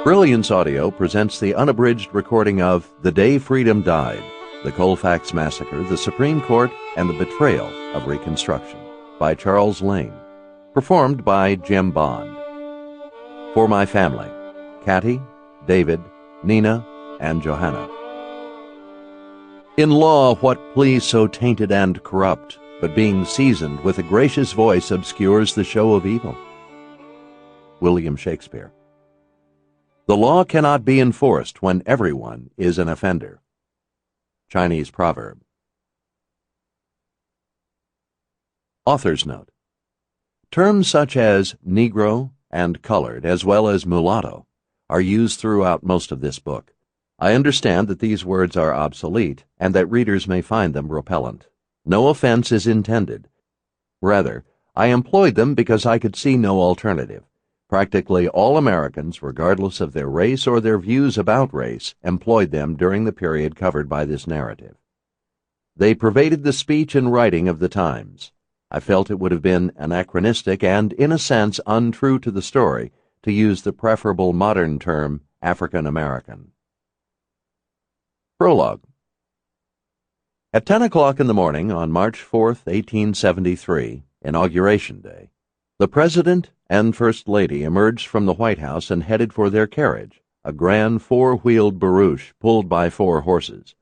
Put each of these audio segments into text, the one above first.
Brilliance Audio presents the unabridged recording of The Day Freedom Died, the Colfax Massacre, the Supreme Court, and the Betrayal of Reconstruction by Charles Lane, performed by Jim Bond. For my family, Catty, David, Nina, and Johanna. In law, what plea so tainted and corrupt, but being seasoned with a gracious voice obscures the show of evil? William Shakespeare. The law cannot be enforced when everyone is an offender. Chinese proverb. Author's note. Terms such as Negro and colored, as well as mulatto, are used throughout most of this book. I understand that these words are obsolete and that readers may find them repellent. No offense is intended. Rather, I employed them because I could see no alternative. Practically all Americans, regardless of their race or their views about race, employed them during the period covered by this narrative. They pervaded the speech and writing of the times. I felt it would have been anachronistic and, in a sense, untrue to the story to use the preferable modern term African American. Prologue. At 10 o'clock in the morning on March 4th, 1873, Inauguration Day, the President and First Lady emerged from the White House and headed for their carriage, a grand four-wheeled barouche pulled by 4 horses.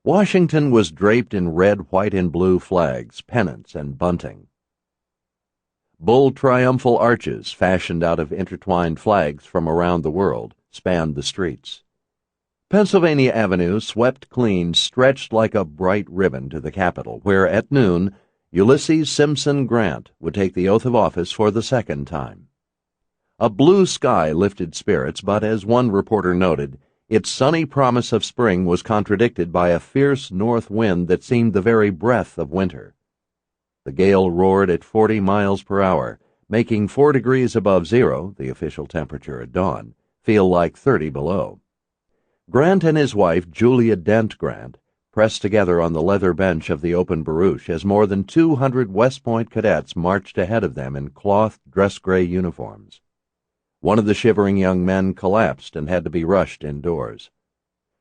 Washington was draped in red, white, and blue flags, pennants, and bunting. Bull triumphal arches, fashioned out of intertwined flags from around the world, spanned the streets. Pennsylvania Avenue, swept clean, stretched like a bright ribbon to the Capitol, where at noon Ulysses Simpson Grant would take the oath of office for the second time. A blue sky lifted spirits, but as one reporter noted, its sunny promise of spring was contradicted by a fierce north wind that seemed the very breath of winter. The gale roared at 40 miles per hour, making 4 degrees above zero, the official temperature at dawn, feel like 30 below. Grant and his wife, Julia Dent Grant, pressed together on the leather bench of the open barouche as more than 200 West Point cadets marched ahead of them in cloth dress-gray uniforms. One of the shivering young men collapsed and had to be rushed indoors.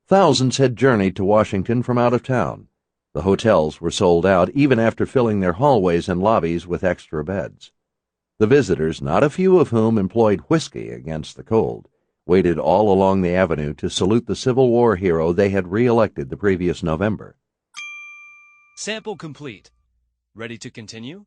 Thousands had journeyed to Washington from out of town. The hotels were sold out even after filling their hallways and lobbies with extra beds. The visitors, not a few of whom employed whiskey against the cold, waited all along the avenue to salute the Civil War hero they had re-elected the previous November. Sample complete. Ready to continue?